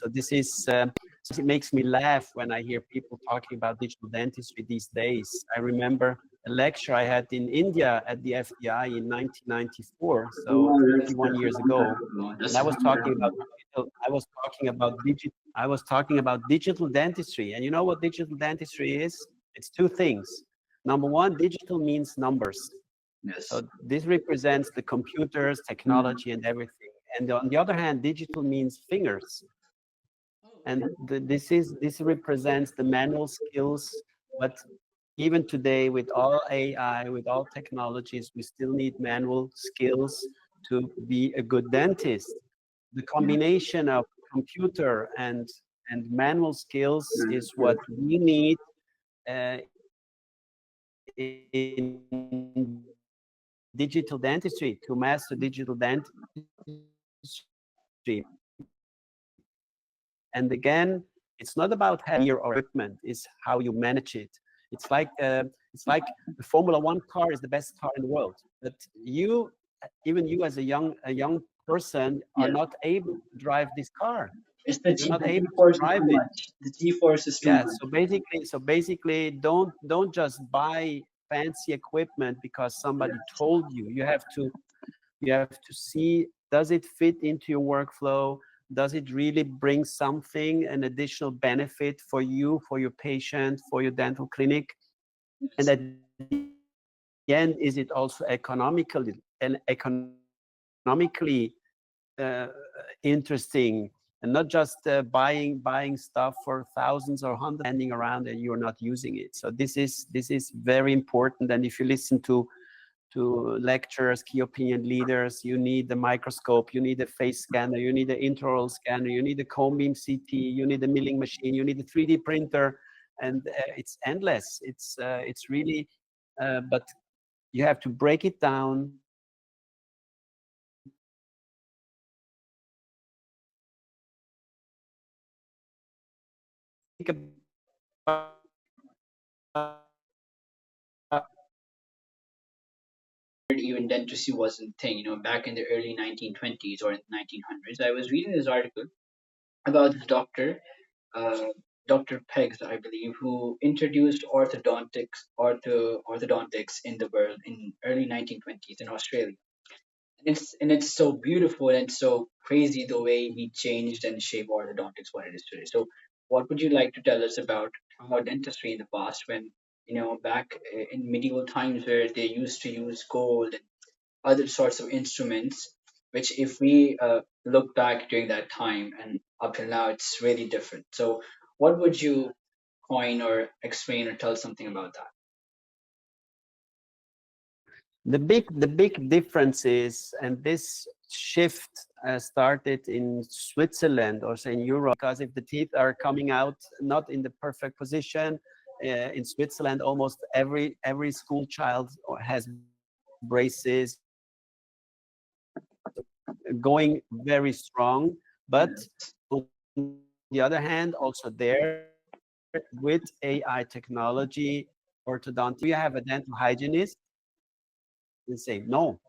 So this is, it makes me laugh when I hear people talking about digital dentistry these days. I remember a lecture I had in India at the FDI in 1994, so 31 years ago, and I was talking about digital dentistry. And you know what digital dentistry is? It's two things. Number one, digital means numbers. Yes. So this represents the computers, technology, and everything. And on the other hand, digital means fingers. And this represents the manual skills. But even today, with all AI, with all technologies, we still need manual skills to be a good dentist. The combination of computer and manual skills is what we need in digital dentistry, to master digital dentistry. And again, it's not about having your equipment, it's how you manage it. It's like the Formula One car is the best car in the world, but even you as a young person are not able to drive this car. It's the You're not able to drive it. The G-force is too Yeah, much. so basically, don't just buy fancy equipment because somebody told you. You have to see, does it fit into your workflow? Does it really bring something, an additional benefit for you, for your patient, for your dental clinic? And at the end, is it also economically interesting, and not just buying stuff for thousands or hundreds, standing around and you're not using it? So this is very important. And if you listen to lecturers, key opinion leaders, you need the microscope, you need a face scanner, you need an intraoral scanner, you need a cone beam CT, you need a milling machine, you need a 3D printer, and it's endless. It's really, but you have to break it down. Think about even dentistry wasn't a thing, back in the early 1920s or in the 1900s. I was reading this article about this doctor, uh, Dr. Peggs, I believe, who introduced orthodontics in the world in early 1920s in Australia. And it's so beautiful and so crazy the way he changed and shaped orthodontics what it is today. So, what would you like to tell us about dentistry in the past, when back in medieval times where they used to use gold and other sorts of instruments, which if we look back during that time and up till now, it's really different. So, what would you coin or explain or tell something about that? the big difference is, and this shift started in Switzerland or say in Europe, because if the teeth are coming out not in the perfect position, in Switzerland almost every school child has braces, going very strong. But on the other hand, also there, with AI technology, orthodontic, you have a dental hygienist, they say no.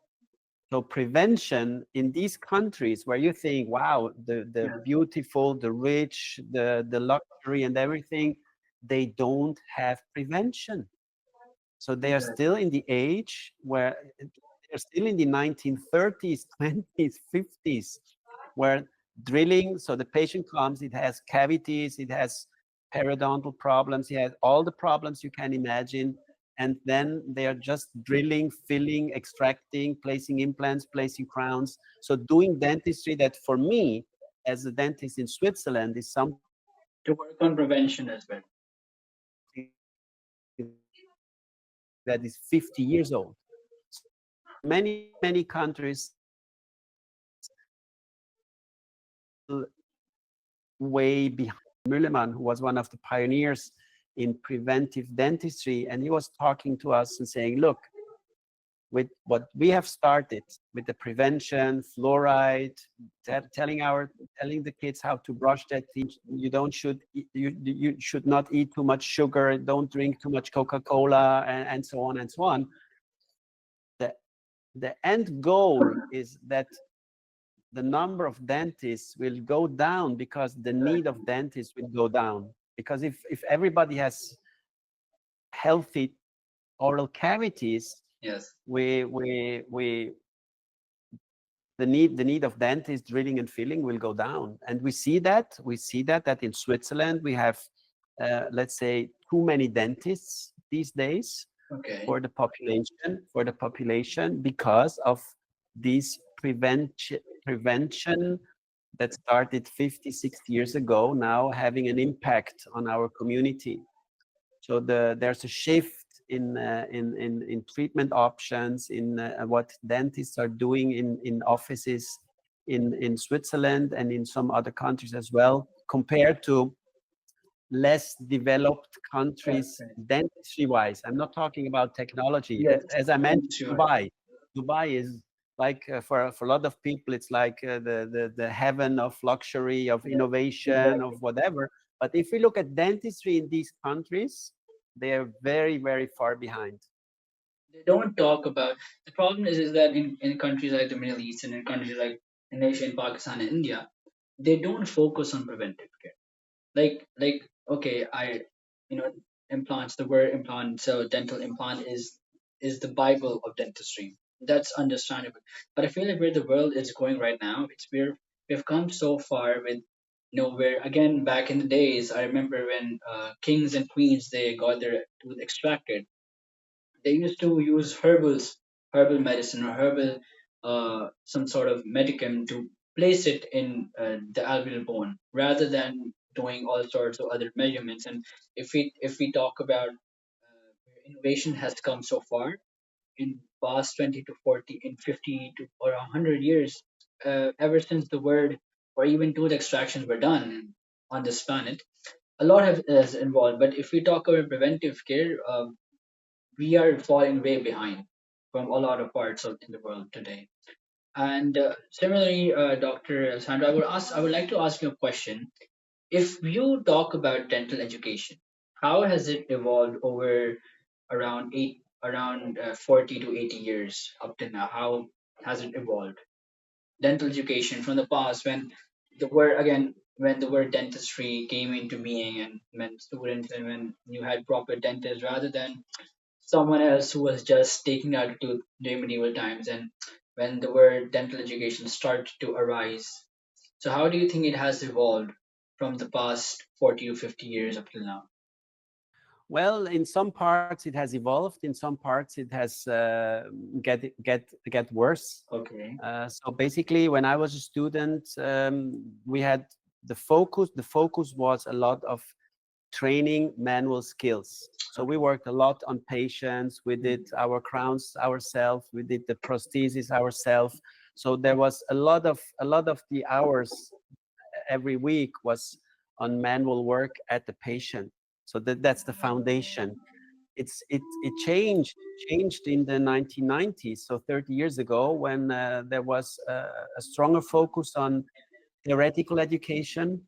So prevention in these countries where you think, wow, the beautiful, the rich, the luxury and everything, they don't have prevention. So they are still in the age where they're still in the 1930s, 20s, 50s, where drilling, so the patient comes, it has cavities, it has periodontal problems, it has all the problems you can imagine. And then they are just drilling, filling, extracting, placing implants, placing crowns. So doing dentistry, that for me, as a dentist in Switzerland, is something To work on prevention as well. that is 50 years old. Many countries way behind. Müllemann, who was one of the pioneers in preventive dentistry, and he was talking to us and saying, look, with what we have started with the prevention, fluoride, telling the kids how to brush their teeth, you should not eat too much sugar, don't drink too much Coca-Cola, and so on and so on. The end goal is that the number of dentists will go down because the need of Exactly. dentists will go down. Because if everybody has healthy oral cavities, Yes. we the need of dentist drilling and filling will go down, and we see that in Switzerland we have let's say too many dentists these days Okay. for the population because of these prevention that started 50, 60 years ago now having an impact on our community. So there's a shift in treatment options, in what dentists are doing in offices in Switzerland and in some other countries as well, compared to less developed Right. countries Right. dentistry-wise. I'm not talking about technology. Yes. As I mentioned, Dentistry wise. Dubai. Dubai is like for a lot of people, it's like the heaven of luxury, of Yes. innovation, Exactly. of whatever. But if we look at dentistry in these countries, they are very, very far behind. They don't talk about the problem is that in countries like the Middle East and in countries like Indonesia and Pakistan and India, they don't focus on preventive care. Like okay, I you know implants, the word implant, so dental implant is the bible of dentistry. That's understandable, but I feel like where the world is going right now, it's where we've come so far with where again back in the days, I remember when kings and queens, they got their tooth extracted, they used to use herbal medicine or herbal some sort of medicament to place it in the alveolar bone rather than doing all sorts of other measurements. And if we talk about where innovation has come so far in past 20 to 40 in 50 to or 100 years, ever since the word or even tooth extractions were done on this planet, a lot has involved. But if we talk about preventive care, we are falling way behind from a lot of parts of in the world today. And similarly, Dr. Sandra, I would like to ask you a question. If you talk about dental education, how has it evolved over around 40 to 80 years up to now? How has it evolved? Dental education from the past, when the word dentistry came into being, and when students and when you had proper dentists rather than someone else who was just taking out to during medieval times, and when the word dental education started to arise. So how do you think it has evolved from the past 40 to 50 years up till now? Well, in some parts it has evolved. In some parts it has get worse. Okay. So basically, when I was a student, we had the focus was a lot of training manual skills. So we Okay. worked a lot on patients. We did Mhm. our crowns ourselves. We did the prosthesis ourselves. So there was a lot of the hours every week was on manual work at the patient. So that's the foundation. It changed in the 1990s, so 30 years ago, when there was a stronger focus on theoretical education.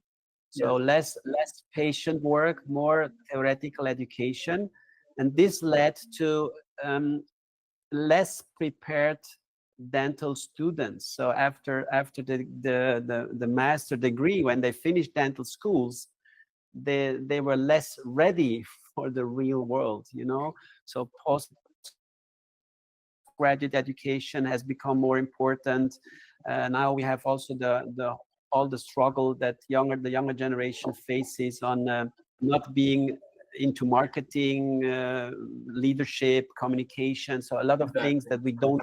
So Yes. less patient work, more theoretical education, and this led to less prepared dental students. So after the master degree, when they finished dental schools, they were less ready for the real world, you know. So postgraduate education has become more important. Now we have also the all the struggle that the younger generation faces on not being into marketing, leadership, communication. So a lot of things Exactly. that we don't,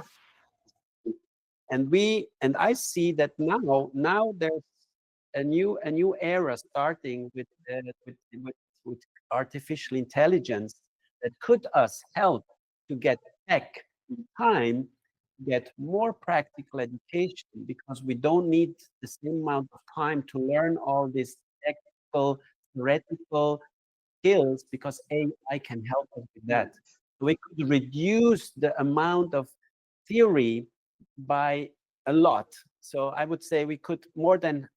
and I see that now there's a new era starting with artificial intelligence that could us help to get back in time, get more practical education, because we don't need the same amount of time to learn all these technical, theoretical skills, because AI can help us with that. Yes. We could reduce the amount of theory by a lot. So I would say we could more than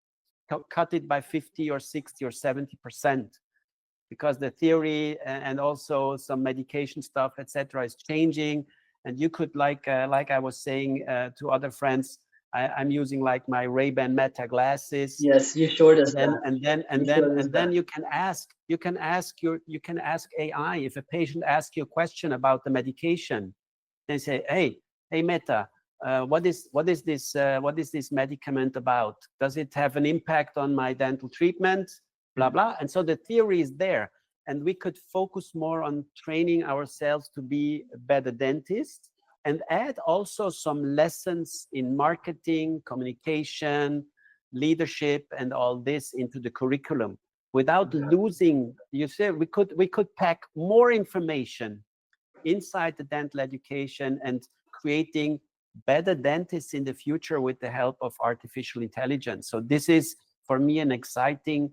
cut it by 50 or 60 or 70%, because the theory and also some medication stuff, etc., is changing. And you could, like I was saying to other friends, I'm using like my Ray-Ban Meta glasses. Yes, you showed us And then that. and then You and then showed us and that. then you can ask AI. If a patient asks you a question about the medication, they say, hey Meta, what is this medicament about? Does it have an impact on my dental treatment? Blah Mm. blah. And so the theory is there, and we could focus more on training ourselves to be a better dentist, and add also some lessons in marketing, communication, leadership, and all this into the curriculum without Exactly. losing. You say we could pack more information inside the dental education and creating better dentists in the future with the help of artificial intelligence. So this is for me an exciting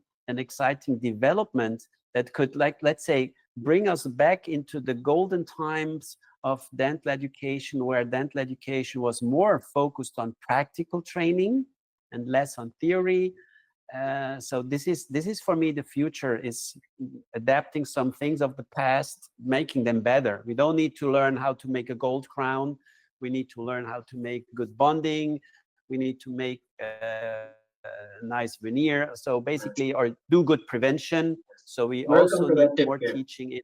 development that could, like, let's say, bring us back into the golden times of dental education, where dental education was more focused on practical training and less on theory. So this is for me the future, is adapting some things of the past, making them better. We don't need to learn how to make a gold crown. We need to learn how to make good bonding. We need to make nice veneer. So basically, or do good prevention. So we also Welcome need more preventive care. teaching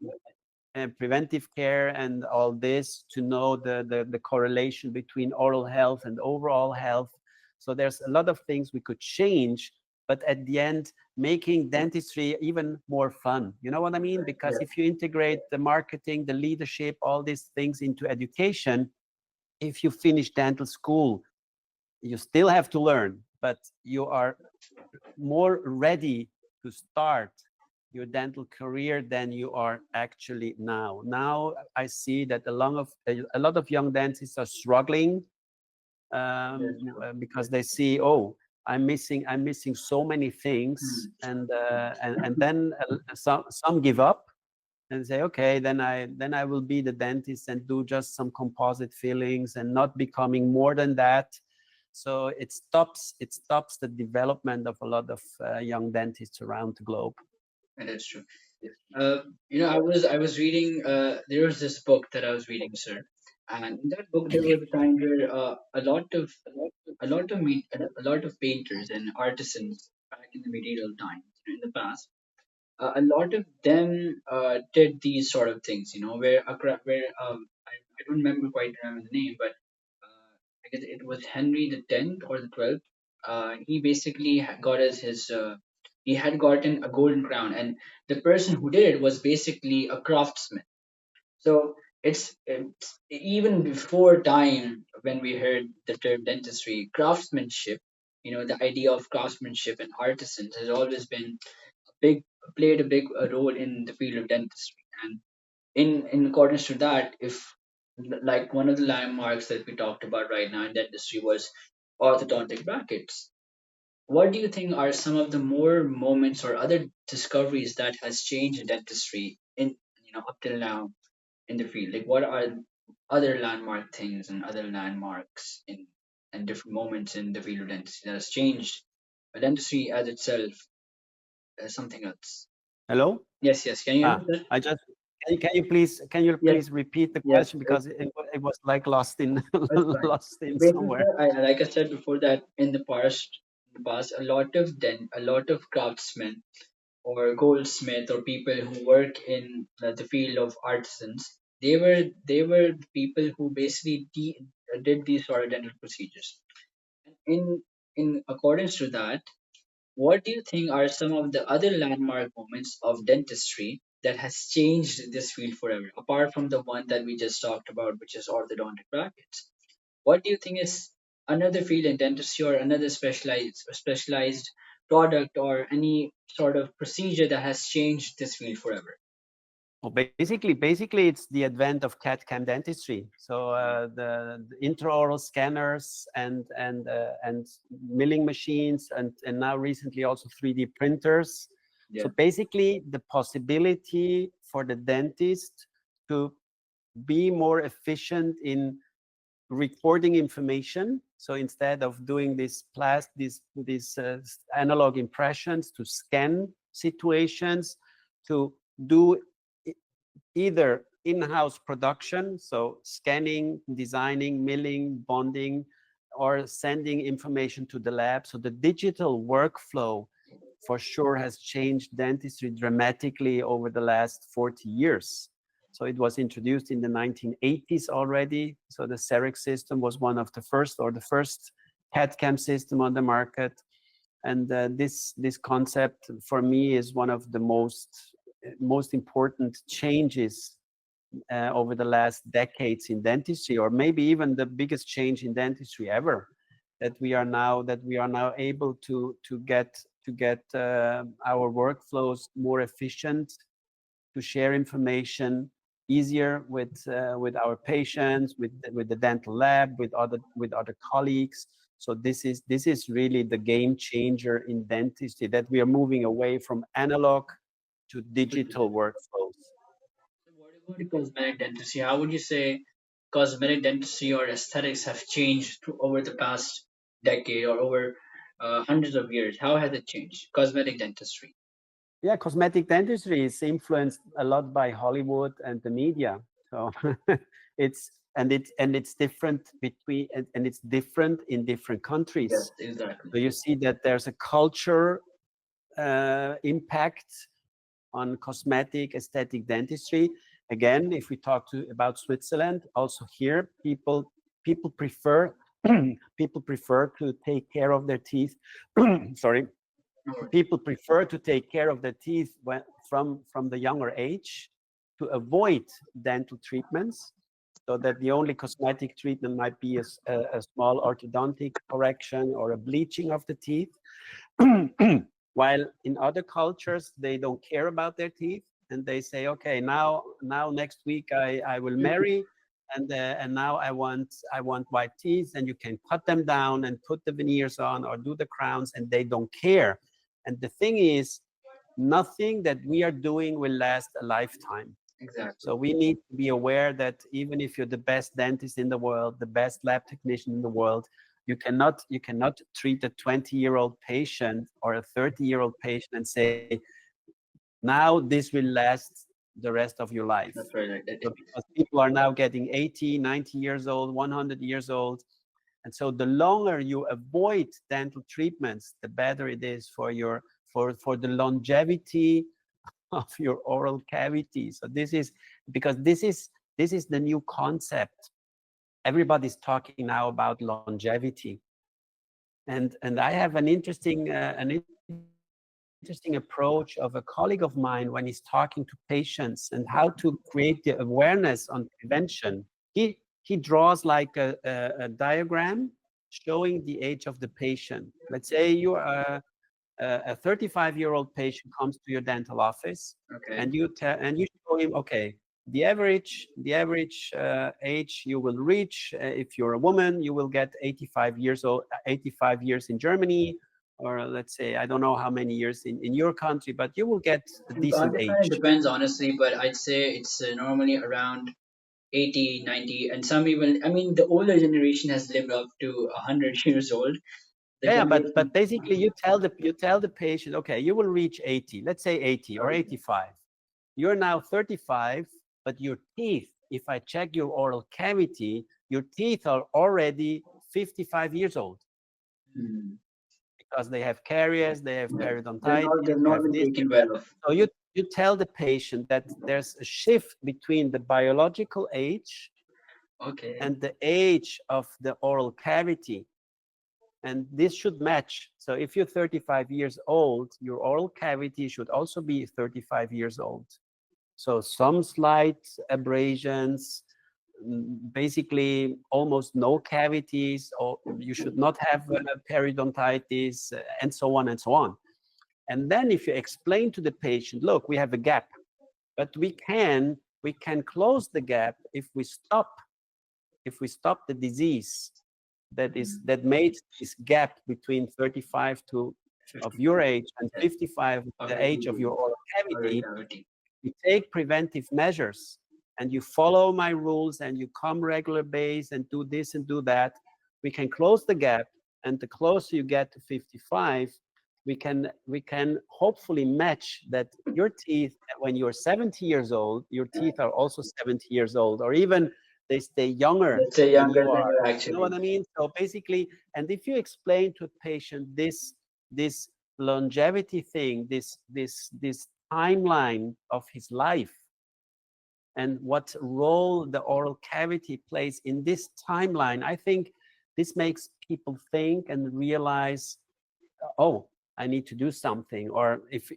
in preventive care and all this, to know the correlation between oral health and overall health. So there's a lot of things we could change, but at the end, making dentistry even more fun. You know what I mean? Because Yes. if you integrate the marketing, the leadership, all these things into education, if you finish dental school, you still have to learn, but you are more ready to start your dental career than you are actually now. Now I see that a lot of young dentists are struggling, Yes. True. because they see, oh, I'm missing so many things, Mm. and then some give up and say, okay, then I will be the dentist and do just some composite fillings and not becoming more than that. So it stops the development of a lot of young dentists around the globe. And it's true. I was reading. There was this book that I was reading, sir, and in that book there was a time where a lot of painters and artisans back in the medieval times, in the past, a lot of them did these sort of things, I don't remember the name, but I guess it was Henry the 10th or the 12th. He basically got as his he had gotten a golden crown, and the person who did it was basically a craftsman. So it's even before time when we heard the term dentistry, craftsmanship. The idea of craftsmanship and artisans has always been big played a big role in the field of dentistry. And in accordance to that, if like one of the landmarks that we talked about right now in dentistry was orthodontic brackets, what do you think are some of the more moments or other discoveries that has changed dentistry in up till now in the field? Like, what are other landmark things and other landmarks in and different moments in the field of dentistry that has changed dentistry as itself as something else? Hello. Yes, yes. Can you hear me, sir? I just can you please Yes, repeat the yes. question, because it was like lost in That's fine. lost in Basically, somewhere. sir, like I said before, that in the past, a lot of craftsmen or goldsmith or people who work in the field of artisans, they were the people who basically did these sort of dental procedures. In accordance to that, what do you think are some of the other landmark moments of dentistry that has changed this field forever, apart from the one that we just talked about, which is orthodontic brackets? What do you think is another field in dentistry, or another specialized product, or any sort of procedure that has changed this field forever? Well, basically, it's the advent of CAD/CAM dentistry. So the intraoral scanners and milling machines, and now recently also 3D printers. So Yeah. basically, the possibility for the dentist to be more efficient in recording information. So instead of doing these analog impressions, to scan situations, to do either in-house production, so scanning, designing, milling, bonding, or sending information to the lab. So the digital workflow for sure has changed dentistry dramatically over the last 40 years. So it was introduced in the 1980s already. So the CEREC system was one of the first, or the first CAD/CAM system on the market. And this concept for me is one of the most important changes over the last decades in dentistry, or maybe even the biggest change in dentistry ever. That we are now able to get our workflows more efficient, to share information easier with our patients, with the dental lab, with other colleagues. So this is really the game changer in dentistry, that we are moving away from analog to digital workflows. So what about cosmetic dentistry? How would you say cosmetic dentistry or aesthetics have changed over the past decade or over hundreds of years? How has it changed? Cosmetic dentistry. Yeah, cosmetic dentistry is influenced a lot by Hollywood and the media. So it's different and it's different in different Yes, countries. exactly. So you see that there's a culture impact on cosmetic aesthetic dentistry. Again, if we talk about Switzerland, also here people prefer people prefer to take care of their teeth. Sorry, No worries. people prefer to take care of their teeth from the younger age, to avoid dental treatments, so that the only cosmetic treatment might be a small orthodontic correction or a bleaching of the teeth. While in other cultures, they don't care about their teeth, and they say, okay, now next week I will marry, and now I want white teeth, and you can cut them down and put the veneers on or do the crowns, and they don't care. And the thing is, nothing that we are doing will last a lifetime. Exactly. So we need to be aware that even if you're the best dentist in the world, the best lab technician in the world, you cannot treat a 20-year-old patient or a 30-year-old patient and say, now this will last the rest of your life. That's right. So because people are now getting 80, 90 years old, 100 years old. And so the longer you avoid dental treatments, the better it is for the longevity of your oral cavity. So this is the new concept. Everybody's talking now about longevity, and I have an interesting approach of a colleague of mine when he's talking to patients and how to create the awareness on prevention. He draws like a diagram showing the age of the patient. Let's say you are a 35-year-old patient comes to your dental office, Okay. and you show him, okay, the average age you will reach, if you're a woman, you will get 85 years old, 85 years in Germany, or let's say, I don't know how many years in your country, but you will get a In decent Pakistan, it age. depends honestly, but I'd say it's normally around 80, 90, and some even, I mean, the older generation has lived up to 100 years old. The Yeah, but generation, basically you tell the patient, okay, you will reach 80, let's say 80 or okay. 85. You're now 35, but your teeth, if I check your oral cavity, your teeth are already 55 years old, Hmm. because they have caries, they have Yeah. periodontitis, They've you not have been this, taken you have. well of. So you tell the patient that there's a shift between the biological age Okay. and the age of the oral cavity. And this should match. So if you're 35 years old, your oral cavity should also be 35 years old. So some slight abrasions, basically almost no cavities, or you should not have periodontitis, and so on and so on. And then if you explain to the patient, look, we have a gap, but we can close the gap if we stop the disease that made this gap between 35 to of 50. your age and Yes. 55, Of the your age of disease. your oral Of your cavity. cavity. You take preventive measures and you follow my rules and you come regular base and do this and do that, we can close the gap. And the closer you get to 55, we can hopefully match that your teeth, when you're 70 years old, your teeth are also 70 years old, or even they stay younger Let's say than younger you than are. you You know what actually. I mean? So basically, and if you explain to a patient this longevity thing, this timeline of his life, and what role the oral cavity plays in this timeline, I think this makes people think and realize, oh, I need to do something. Or if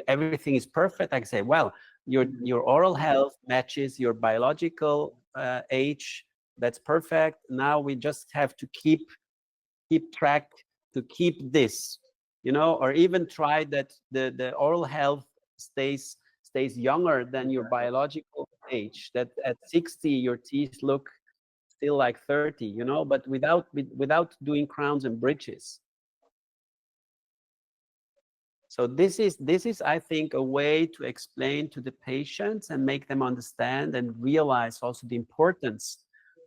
everything is perfect, I can say, well, Mhm. your oral health matches your biological age. That's perfect. Now we just have to keep track to keep this, or even try that the oral health stays younger than your Exactly. biological age. That at 60 your teeth look still like 30, but without doing crowns and bridges. So this is, I think, a way to explain to the patients and make them understand and realize also the importance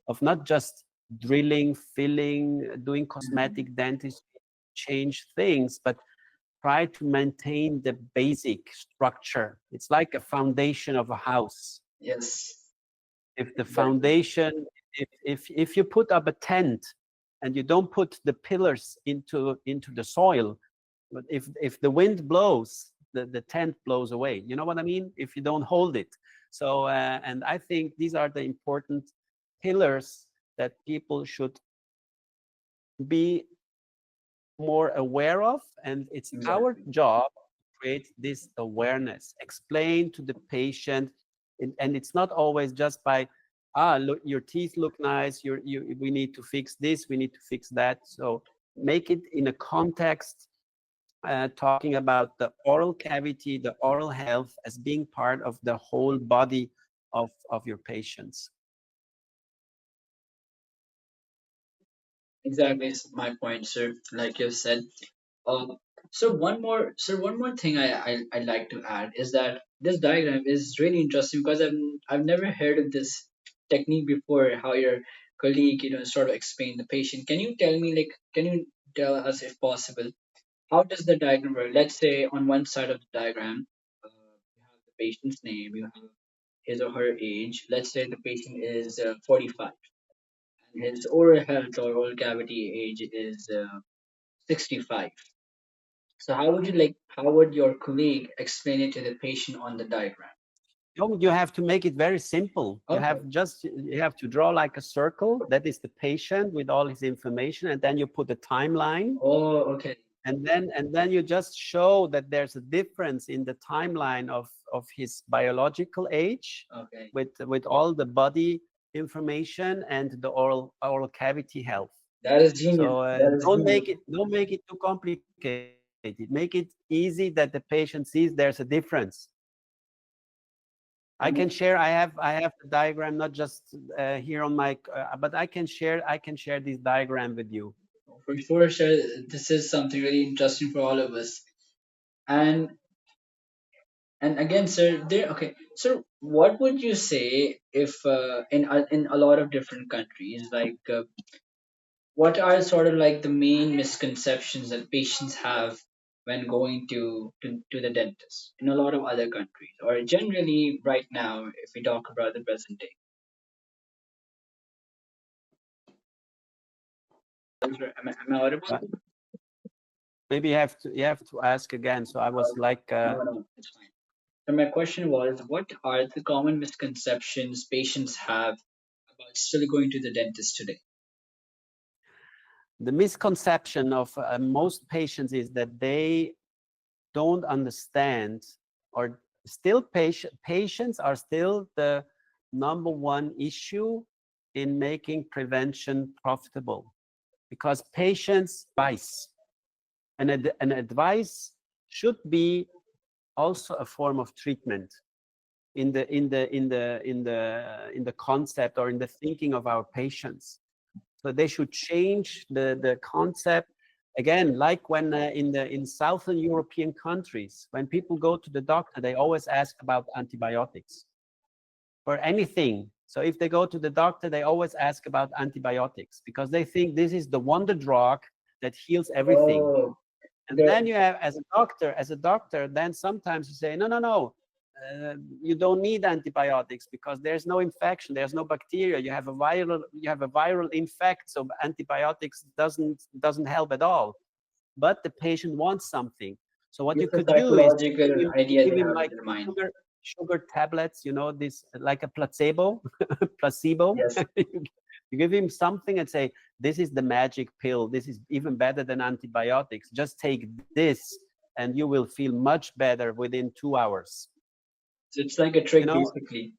of not just drilling, filling, doing Mhm. cosmetic dentistry, change things, but try to maintain the basic structure. It's like a foundation of a house. Yes, If the exactly. foundation, if you put up a tent and you don't put the pillars into the soil, but if the wind blows, the tent blows away. You know what I mean? If you don't hold it. So and I think these are the important pillars that people should be more aware of, and it's our Exactly. job to create this awareness, explain to the patient, and it's not always just by, look, your teeth look nice, we need to fix this, we need to fix that. So make it in a context, talking about the oral cavity, the oral health as being part of the whole body of your patients. Exactly, is my point, sir. Like you said. Um, one more thing I'd like to add is that this diagram is really interesting because I've never heard of this technique before. How your colleague, sort of explained the patient. Can you tell me, like, can you tell us if possible, how does the diagram work? Let's say on one side of the diagram, you have the patient's name, you have his or her age. Let's say the patient is 45, and his oral health or oral cavity age is 65. So how would your colleague explain it to the patient on the diagram? You have to make it very simple. Okay. You have to draw like a circle. That is the patient with all his information, and then you put a timeline, Oh, okay. and then you just show that there's a difference in the timeline of his biological age Okay. with all the body information and the oral cavity health. That is genius. So That is genius. don't make it too complicated. Make it easy that the patient sees there's a difference. I can And share. I have the diagram not just here on my, but I can share this diagram with you. for sure, sure, this is something really interesting for all of us. And and again, sir, there. Okay. So, what would you say if in a lot of different countries, like what are sort of like the main misconceptions that patients have when going to the dentist in a lot of other countries, or generally right now if we talk about the present day? Am I audible? Uh, Maybe you have to ask again. So I was like, No, no, it's fine. So my question was, what are the common misconceptions patients have about still going to the dentist today? the misconception of most patients is that they don't understand, or still patients are still the number one issue in making prevention profitable, because patients advice, and an advice should be also a form of treatment in the concept or in the thinking of our patients. So they should change the concept. Again, like when in Southern European countries, when people go to the doctor, they always ask about antibiotics for anything. So if they go to the doctor, they always ask about antibiotics because they think this is the wonder drug that heals everything. Oh, And then you have, as a doctor, then sometimes you say, no, no, no. you don't need antibiotics because there's no infection, there's no bacteria. You have a viral infect, so antibiotics doesn't help at all. But the patient wants something. So what you It's a could do is psychological idea give they him have in like their mind. sugar tablets, you know, this like a placebo. Yes. You give him something and say, this is the magic pill. This is even better than antibiotics. Just take this and you will feel much better within 2 hours. So it's like a You trick, know, basically.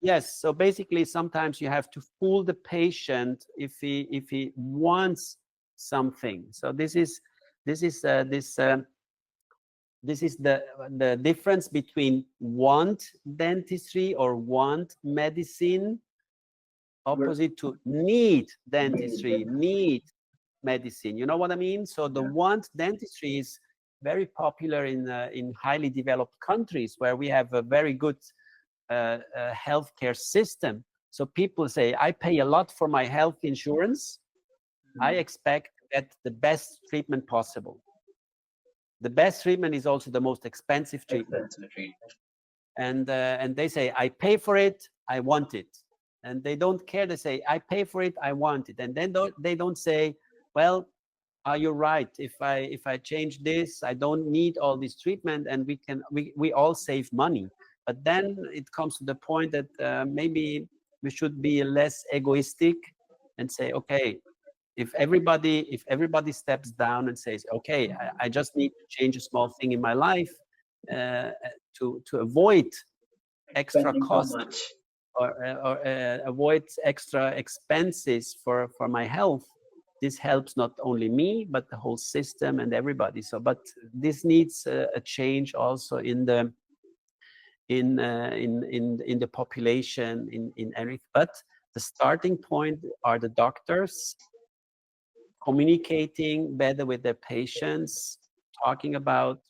yes. So basically, sometimes you have to fool the patient if he wants something. So this is the difference between want dentistry or want medicine, We're- opposite to need dentistry, need medicine. You know what I mean? So the Yeah, want dentistry is very popular in highly developed countries where we have a very good healthcare system. So people say, I pay a lot for my health insurance. I expect to get the best treatment possible. The best treatment is also the most expensive treatment. expensive treatment. And they say, I pay for it, I want it. And they don't care. They say, I pay for it, I want it. And then they don't say, well, are you right? If I change this, I don't need all this treatment, and we all save money. But then it comes to the point that maybe we should be less egoistic and say, okay, if everybody steps down and says, okay, I just need to change a small thing in my life uh, to avoid extra Spending so costs much. or avoid extra expenses for my health. This helps not only me but the whole system and everybody. So, but this needs a change also in the in the population in everything. But the starting point are the doctors communicating better with their patients, talking about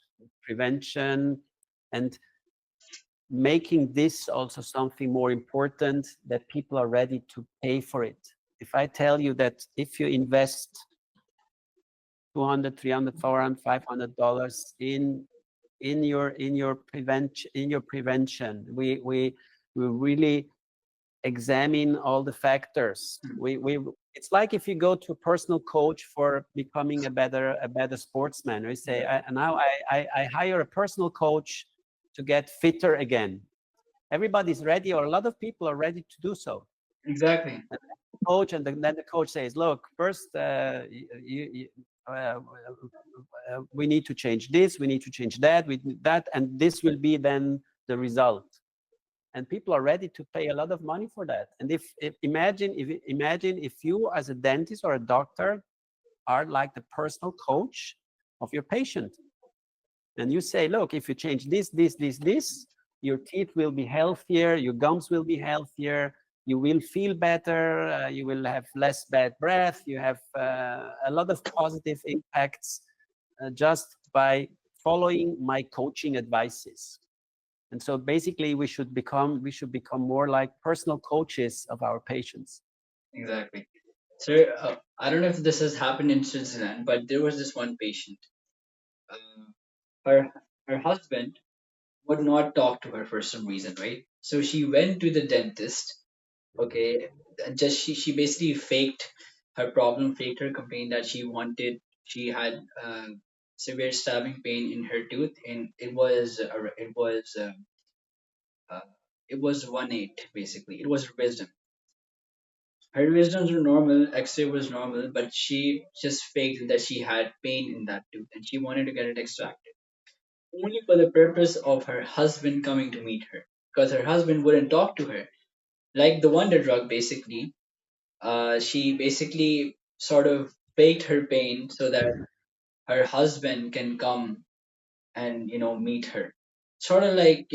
prevention, and making this also something more important, that people are ready to pay for it. If I tell you that if you invest 200, 300, 400, $500 in your prevention, we really examine all the factors. We It's like if you go to a personal coach for becoming a better sportsman. We say, now I hire a personal coach to get fitter again. Everybody's ready, or a lot of people are ready to do so. Exactly. Coach, and then the coach says, look, first we need to change this, we need to change that, and this will be then the result. And people are ready to pay a lot of money for that. And imagine if you as a dentist or a doctor are like the personal coach of your patient, and you say, look, if you change this, your teeth will be healthier, your gums will be healthier, you will feel better, you will have less bad breath, you have a lot of positive impacts just by following my coaching advices. And so basically we should become more like personal coaches of our patients. Exactly. So I don't know if this has happened in Switzerland, but there was this one patient. Uh, her her husband would not talk to her for some reason, right? So she went to the dentist. Okay, and just she basically faked her problem, faked her complaint that she had severe stabbing pain in her tooth, and uh, it was 1/8 basically. It was her wisdom. Her wisdoms were normal, X-ray was normal, but she just faked that she had pain in that tooth, and she wanted to get it extracted, only for the purpose of her husband coming to meet her, because her husband wouldn't talk to her, like the wonder drug basically. She basically sort of faked her pain so that her husband can come and meet her. Sort of like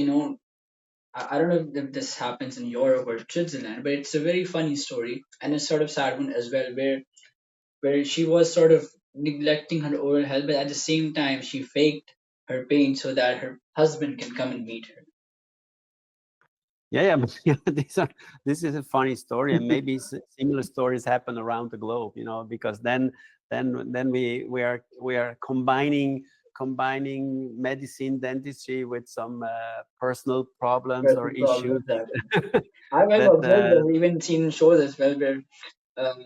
I don't know if this happens in Europe or Switzerland, but it's a very funny story and a sort of sad one as well, where she was sort of neglecting her oral health, but at the same time she faked her pain so that her husband can come and meet her. Yeah, but this is a funny story, and maybe similar stories happen around the globe, because then we are combining combining medicine, dentistry with some personal problems or Personal issues problems that I've that observed, I've even seen shows as well where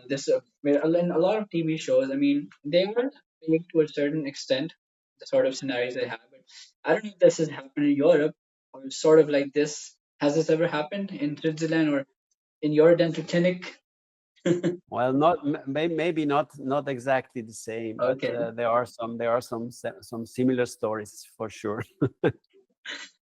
this where in a lot of TV shows, I mean, they are fake to a certain extent, the sort of scenarios they have. But I don't know if this has happened in Europe or sort of like this. Has this ever happened in Switzerland or in your dental clinic? well, not maybe not exactly the same, but Okay. there are some similar stories for sure.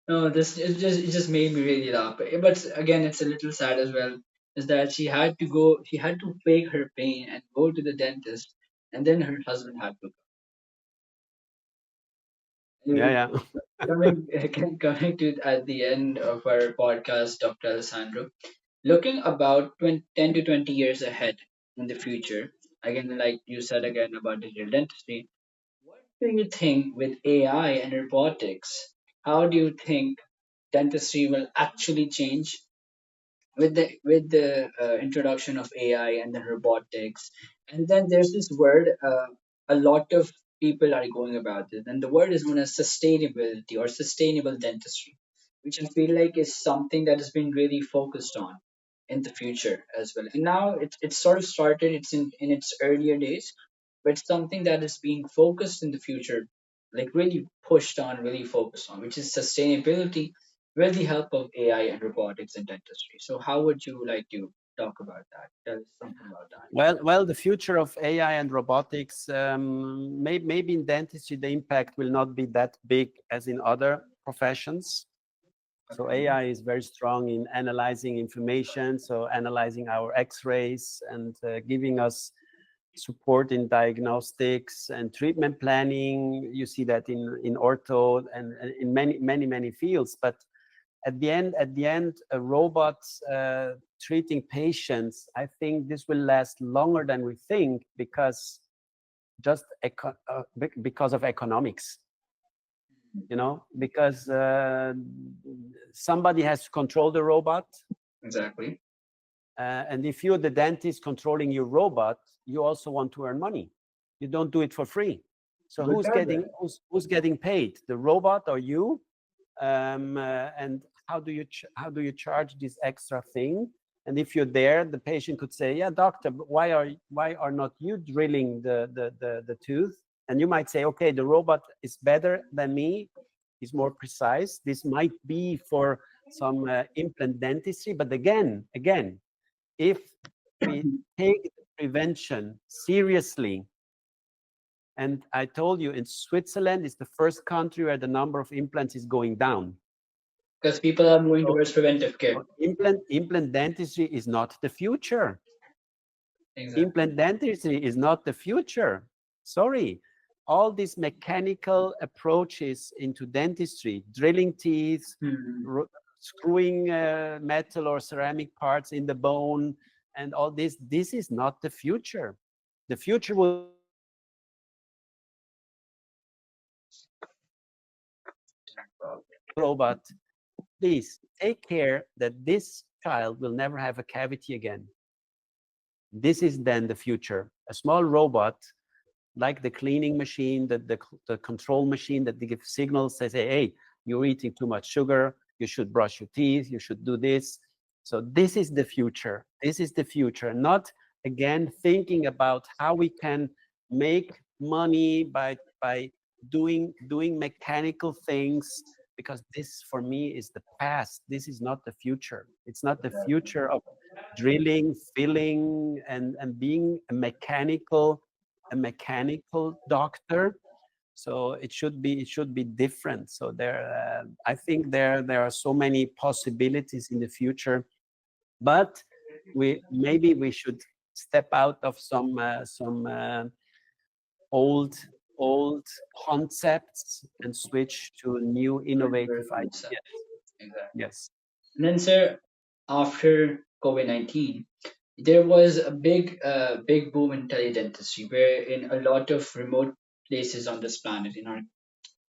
No, this it just made me really laugh. But again, it's a little sad as well. Is that she had to fake her pain and go to the dentist, and then her husband had to. Yeah, Anyway, yeah. coming to at the end of our podcast, Dr. Alessandro, looking about 10 to 20 years ahead in the future, again, like you said again about digital dentistry, what do you think with AI and robotics? How do you think dentistry will actually change with the introduction of AI and then robotics, and then there's this word a lot of people are going about it, and the word is known as sustainability or sustainable dentistry, which I feel like is something that has been really focused on in the future as well. And now it's sort of started, it's in its earlier days, but it's something that is being focused in the future, like really pushed on, really focused on, which is sustainability with the help of AI and robotics in dentistry. So how would you like to talk about that? Tell us something about that. Well, the future of AI and robotics, maybe in dentistry, the impact will not be that big as in other professions. So Okay. AI is very strong in analyzing information, so analyzing our X-rays and giving us support in diagnostics and treatment planning. You see that in ortho and in many fields. But at the end, a robot treating patients, I think this will last longer than we think because because of economics. Because somebody has to control the robot, Exactly. and if you're the dentist controlling your robot, you also want to earn money. You don't do it for free. So Good who's target. getting paid, the robot or you? And how do you charge this extra thing? And if you're there, the patient could say, "Yeah, doctor, but why are not you drilling the tooth?" And you might say, "Okay, the robot is better than me. Is more precise. This might be for some implant dentistry, but again, if we take the prevention seriously, and I told you in Switzerland is the first country where the number of implants is going down. Because people are moving So, towards preventive care. implant dentistry is not the future. Exactly. Implant dentistry is not the future. Sorry. All these mechanical approaches into dentistry, drilling teeth, Hmm. screwing metal or ceramic parts in the bone, and all this is not the future. The future will be that the dentist will say, "Okay, robot, please take care that this child will never have a cavity again." This is then the future. A small robot, like the cleaning machine, the control machine that they give signals, they say, "Hey, you're eating too much sugar, you should brush your teeth, you should do this." So this is the future. This is the future. Not again thinking about how we can make money by doing mechanical things, because this for me is the past. This is not the future. It's not the future of drilling, filling, and being a mechanical doctor. So it should be different. So I think there are so many possibilities in the future, but we should step out of some old old concepts and switch to new Newer innovative concept. ideas. Exactly. Yes. And then, sir, after COVID-19, there was a big boom in teledentistry, where in a lot of remote places on this planet,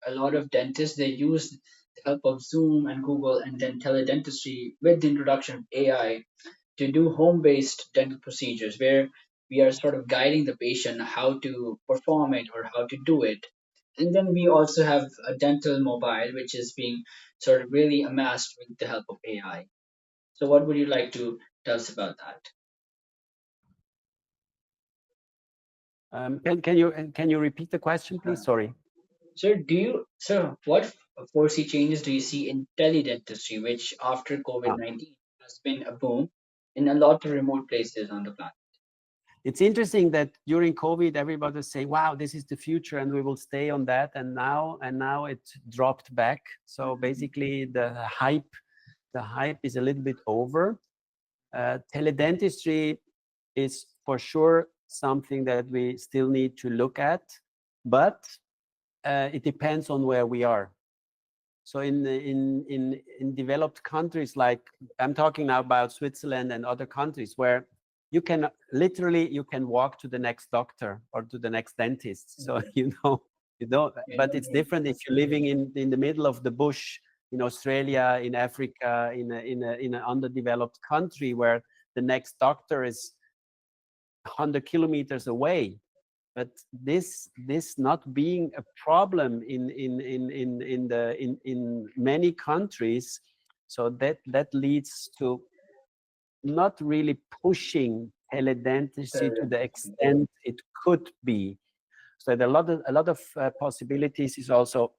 a lot of dentists they use the help of Zoom and Google and then teledentistry with the introduction of AI to do home-based dental procedures, where we are sort of guiding the patient how to perform it or how to do it. And then we also have a dental mobile, which is being sort of really amassed with the help of AI. So, what would you like to tell us about that? Can you repeat the question, please? Sorry. So, what foresee changes do you see in teledentistry, which after COVID Ah, 19 has been a boom in a lot of remote places on the planet? it's interesting that during COVID, everybody was saying, "Wow, this is the future, and we will stay on that." And now it dropped back. So Mhm. basically, the hype is a little bit over. Teledentistry is for sure something that we still need to look at, but it depends on where we are. So in developed countries, like I'm talking now about Switzerland and other countries, where you can walk to the next doctor or to the next dentist. So Okay. you don't. You But don't it's need. different if you're living in the middle of the bush in Australia, in Africa, in an underdeveloped country where the next doctor is 100 kilometers away. But this not being a problem in many countries, so that leads to not really pushing teledentistry to the Teledentistry. extent it could be. So there are a lot of possibilities is also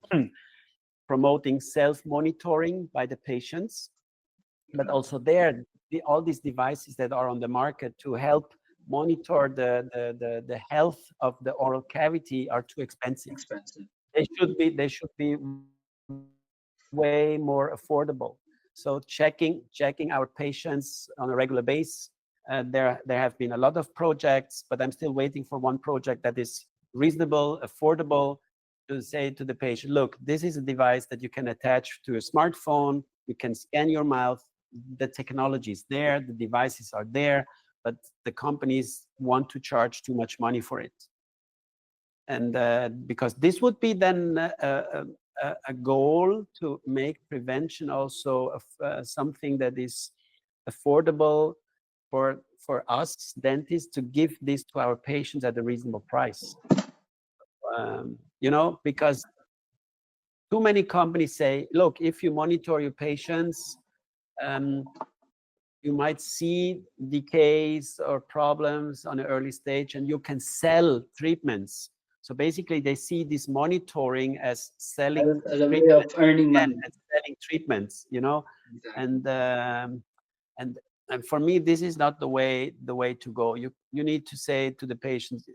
promoting self-monitoring by the patients, but Okay. also there, all these devices that are on the market to help monitor the health of the oral cavity are too expensive. Expensive. They should be way more affordable. So checking our patients on a regular base. There have been a lot of projects, but I'm still waiting for one project that is reasonable, affordable, to say to the patient, look, this is a device that you can attach to a smartphone. You can scan your mouth. The technology is there. The devices are there, but the companies want to charge too much money for it. And because this would be then a goal to make prevention also of something that is affordable for us dentists to give this to our patients at a reasonable price. Because too many companies say, look, if you monitor your patients, um, you might see decays or problems on an early stage, and you can sell treatments. So basically, they see this monitoring as selling As a way of treatments earning again, money. and selling treatments. Exactly. And and and for me, this is not the way to go. You need to say to the patients,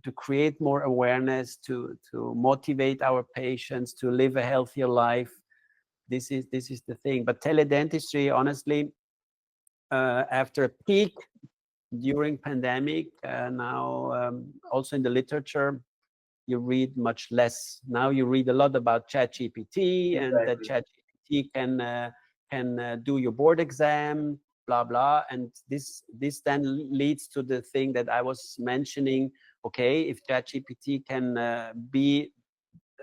to create more awareness, to motivate our patients to live a healthier life. This is the thing. But teledentistry, honestly, after a peak during pandemic, now also in the literature, you read much less. Now you read a lot about ChatGPT, and that Exactly. ChatGPT can do your board exam, blah blah. And this then leads to the thing that I was mentioning. Okay, if ChatGPT can be,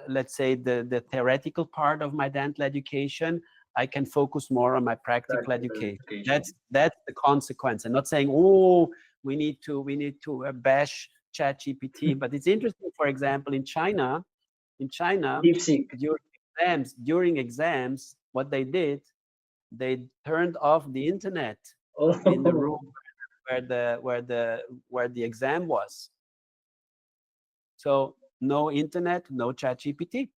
let's say, the theoretical part of my dental education, I can focus more on my practical Practical education. education. That's the consequence. I'm not saying, oh, we need to bash ChatGPT, but it's interesting. For example, in China, Deep seek. during exams, what they did, they turned off the internet in the Oh, room where the exam was. So no internet, no ChatGPT.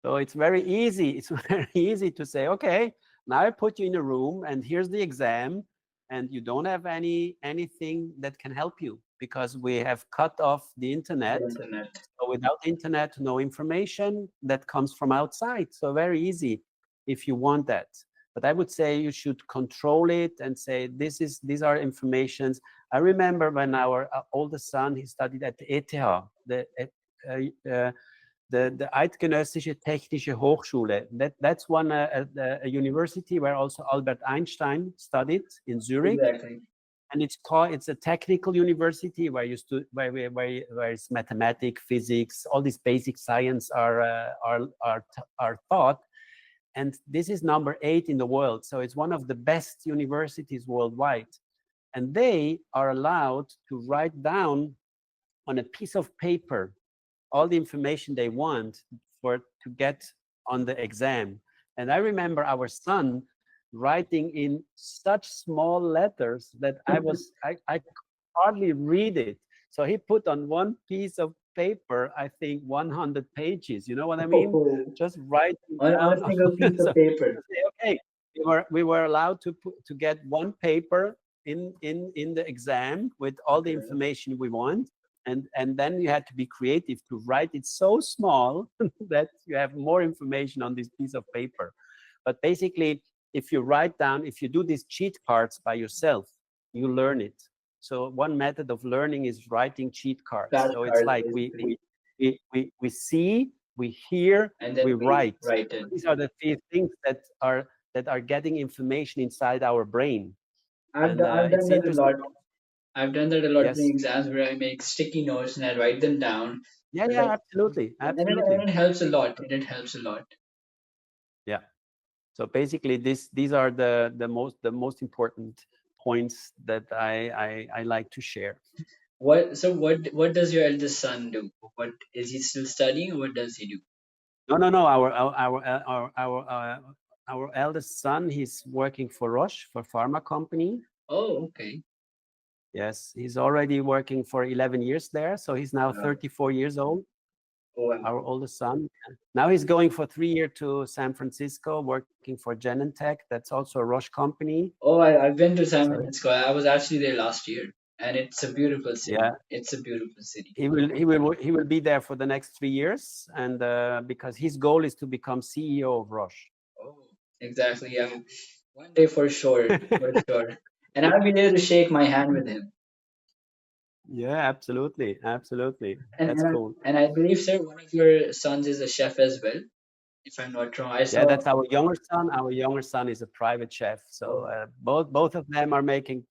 So it's very easy. It's very easy to say, okay, now I put you in a room and here's the exam, and you don't have anything that can help you because we have cut off the the internet. internet. So without internet, no information that comes from outside. So very easy if you want that. But I would say you should control it and say these are informations. I remember when our oldest son, he studied at the ETH, the Eidgenössische Technische Hochschule. That's one a university where also Albert Einstein studied in Zurich, Exactly. and it's a technical university where you stu- where it's mathematics, physics, all these basic science are taught. And this is number 8 in the world, so it's one of the best universities worldwide. And they are allowed to write down on a piece of paper all the information they want to get on the exam. And I remember our son writing in such small letters that I could hardly read it. So he put on one piece of paper, I think 100 pages. You know what I mean? Oh, Just writing on down. a single piece So of paper. say, okay, we were allowed to get one paper in the exam with all the Okay. information we want, and then you had to be creative to write it so small that you have more information on this piece of paper. But basically, if you write down, if you do these cheat cards by yourself, you learn it. So one method of learning is writing cheat cards. So it's Flashcards, like basically, we see, we hear, and then we we write. write So it. these are the three things that are getting information inside our brain, and I've done it's that a interesting. lot. I've done that a lot during Yes, exams where I make sticky notes and I write them down. yeah, But yeah, absolutely, absolutely. and it helps a lot. And it helps a lot. Yeah. So basically, these are the most important points that I like to share. What does your eldest son do? What is he still studying, or what does he do? No, no, no. Our eldest son, he's working for Roche, for pharma company. Oh, okay. Yes, he's already working for 11 years there. So he's now Wow. 34 years old, Oh, wow. our oldest son. Now he's going for 3 years to San Francisco, working for Genentech. That's also a Roche company. Oh, I've been to San So Francisco. I was actually there last year, and it's a beautiful city. yeah, It's a beautiful city. he will be there for the next 3 years, and because his goal is to become CEO of Roche. Oh, exactly. Yeah, one day for sure, for sure. And I'll be there to shake my hand with him. Yeah, absolutely, absolutely. And That's and I, cool. and I believe, sir, one of your sons is a chef as well, if I'm not wrong. I Yeah, saw. that's our younger son. Our younger son is a private chef. So Oh, both of them are making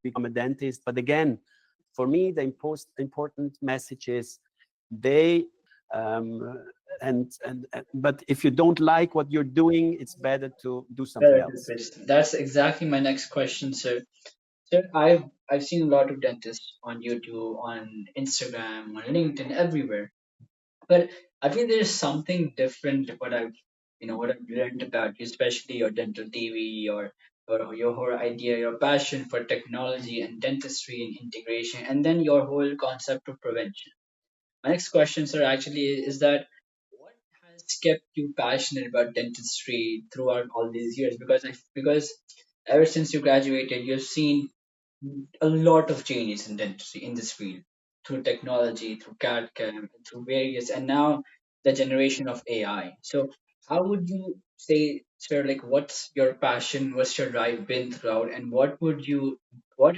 become a dentist. But again, for me, the important message is they um, and but if you don't like what you're doing, it's better to do something better to else. switch. That's exactly my next question, sir. Sir, I've seen a lot of dentists on YouTube, on Instagram, on LinkedIn, everywhere. But I feel there's something different what I've learned about you, especially your dental TV, or your whole idea, your passion for technology and dentistry and integration, and then your whole concept of prevention. My next question, sir, actually is that what has kept you passionate about dentistry throughout all these years? Because ever since you graduated, you've seen a lot of changes in dentistry in this field through technology, through CAD CAM, through various, and now the generation of AI. So, how would you say, sir, like, what's your passion, what's your drive been throughout, and what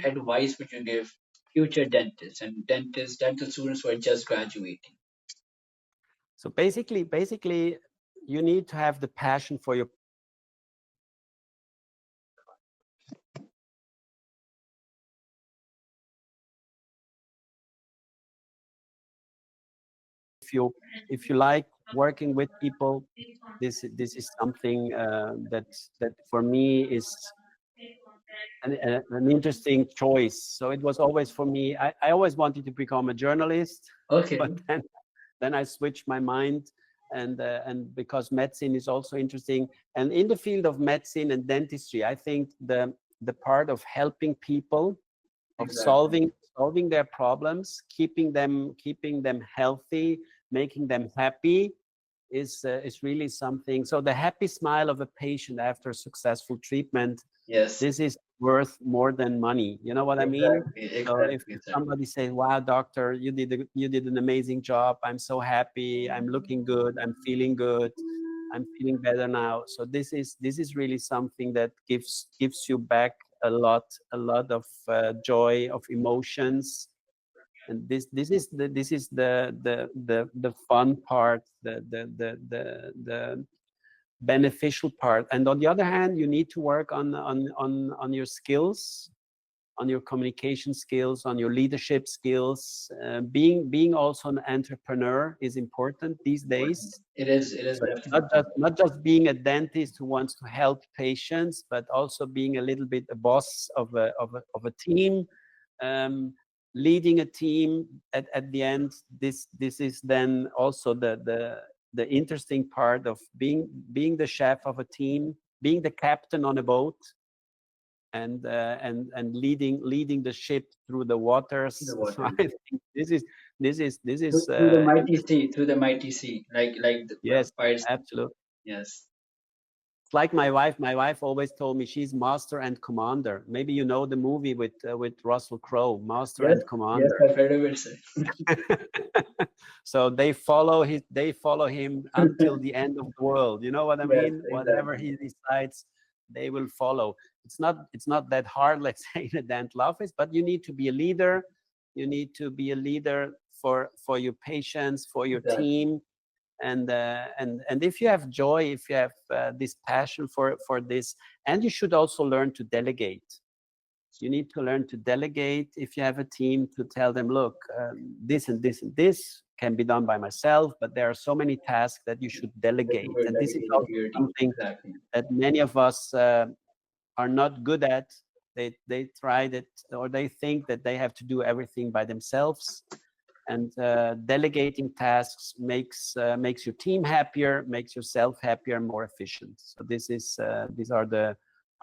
advice would you give future dentists and dental students who are just graduating? So basically, you need to have the passion for your. If you like working with people, this is something that for me is an interesting choice. So it was always for me. I always wanted to become a journalist, Okay, but then I switched my mind, and because medicine is also interesting, and in the field of medicine and dentistry, I think the part of helping people, of exactly. solving their problems, keeping them healthy, making them happy is really something. So the happy smile of a patient after successful treatment, Yes, this is worth more than money. You know what I mean? exactly, So if, exactly, if sir. somebody says, "Wow, doctor, you did an amazing job. I'm so happy. I'm looking good. I'm feeling good. I'm feeling better now." So this is really something that gives you back a lot of joy, of emotions, and this is the fun part, the beneficial part. And on the other hand, you need to work on your skills, on your communication skills, on your leadership skills. Being also an entrepreneur is important these Important. days. It is So it's not definitely. just being a dentist who wants to help patients, but also being a little bit a boss of a team, um, leading a team. At the end, this is then also the interesting part of being the chef of a team, being the captain on a boat, and leading the ship through the The waters. So water. I think this is Through the mighty interesting. sea, through the mighty sea, like the Yes, fires. absolutely. Yes, It's like my wife. My wife always told me she's master and commander. Maybe you know the movie with Russell Crowe, Master yes, and yes. Commander. I've heard of it, sir. So they follow him until the end of the world. You know what I Yes, mean? Whatever exactly, he decides, they will follow. It's not that hard, let's say, in a dental office, but you need to be a leader. You need to be a leader for your patients, for your exactly. team, and if you have joy, if you have this passion for this, and you should also learn to delegate. You need to learn to delegate. If you have a team, to tell them, look, this and this and this can be done by myself, but there are so many tasks that you should That you delegate. were And this is dedicated also to your team. something Exactly. that many of us are not good at. They try that, or they think that they have to do everything by themselves, and delegating tasks makes your team happier, makes yourself happier, and more efficient. So these are the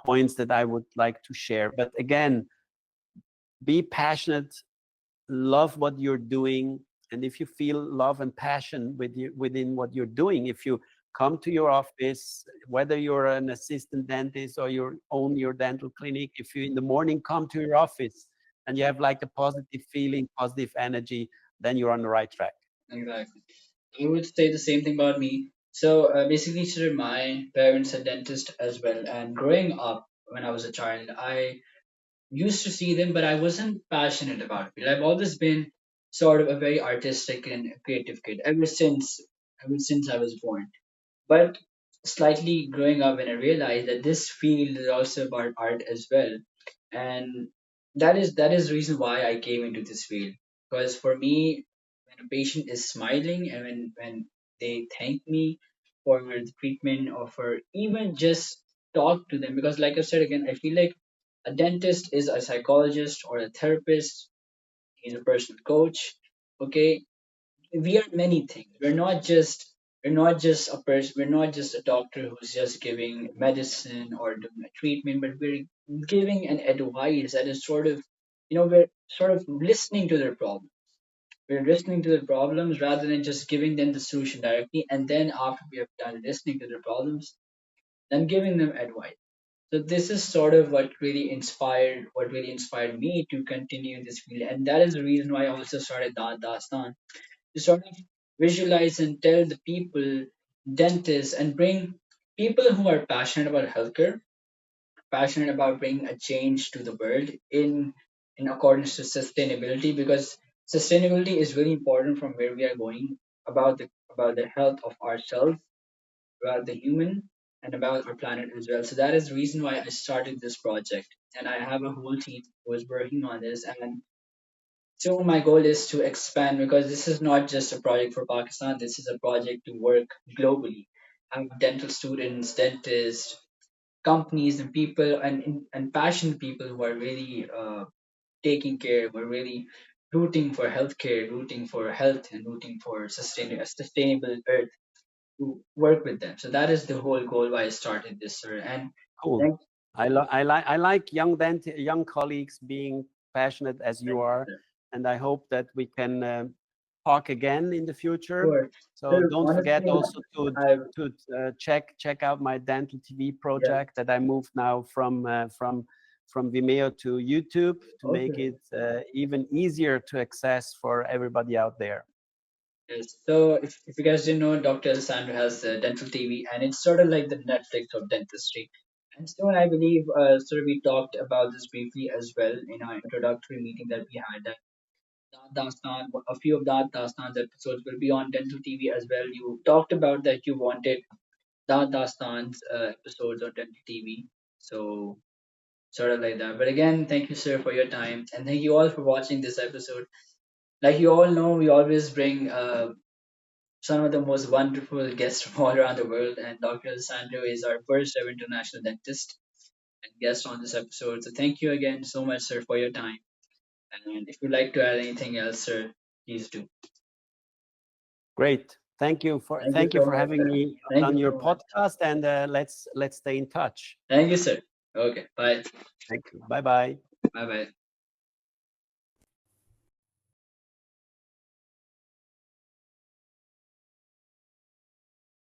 points that I would like to share. But again, be passionate, love what you're doing, and if you feel love and passion within what you're doing, if you come to your office, whether you're an assistant dentist or you own your dental clinic, if you in the morning come to your office and you have like a positive feeling, positive energy, then you're on the right track. Exactly. I would say the same thing about me. So basically, sir, my parents are dentists as well, and growing up when I was a child, I used to see them, but I wasn't passionate about it. I've always been sort of a very artistic and creative kid ever since I was born. But slightly growing up, when I realized that this field is also about art as well, and that is the reason why I came into this field. Because for me, when a patient is smiling and when they thank me for the treatment or for even just talk to them, because like I said again, I feel like a dentist is a psychologist or a therapist. He's a personal coach. Okay, we are many things. We're not just a person. We're not just a doctor who's just giving medicine or doing a treatment, but we're giving an advice that is sort of, we're sort of listening to their problem. We're listening to their problems rather than just giving them the solution directly. And then after we have done listening to their problems, then giving them advice. So this is sort of what really inspired me to continue in this field, and that is the reason why I also started Dastan, to sort of visualize and tell the people, dentists, and bring people who are passionate about healthcare, passionate about bringing a change to the world in accordance to sustainability, because sustainability is really important from where we are going about the health of ourselves, about the human, and about our planet as well. So that is the reason why I started this project, and I have a whole team who is working on this. And so my goal is to expand, because this is not just a project for Pakistan. This is a project to work globally. I have dental students, dentists, companies, and people, and passionate people who are really taking care, who are really rooting for healthcare, rooting for health, and rooting for a sustainable earth, to work with them. So that is the whole goal why I started this, sir. And Cool. thank, I like young colleagues being passionate as you thank you, are, sir. and I hope that we can talk again in the future. Sure. So Sir, don't forget honestly, also I to check out my dental TV yeah. project that I moved now from Vimeo to YouTube to make Okay. it even easier to access for everybody out there. Yes. So if you guys didn't know, Dr. Alessandro has dental TV, and it's sort of like the Netflix of dentistry. And soon, I believe, sir, we talked about this briefly as well in our introductory meeting that we had. That Dastan, a few of that Dastan's episodes will be on dental TV as well. You talked about that you wanted that Dastan's episodes on dental TV. So sort of like that. But again, thank you, sir, for your time, and thank you all for watching this episode. Like you all know, we always bring some of the most wonderful guests from all around the world, and Dr. Alessandro is our first ever international dentist and guest on this episode. So thank you again so much, sir, for your time. And if you'd like to add anything else, sir, please do. Great. Thank you Thank you so for much, having sir. me Thank on you your so much. podcast, and let's stay in touch. Thank you, sir. Okay, bye. Thank you. Bye bye. Bye bye.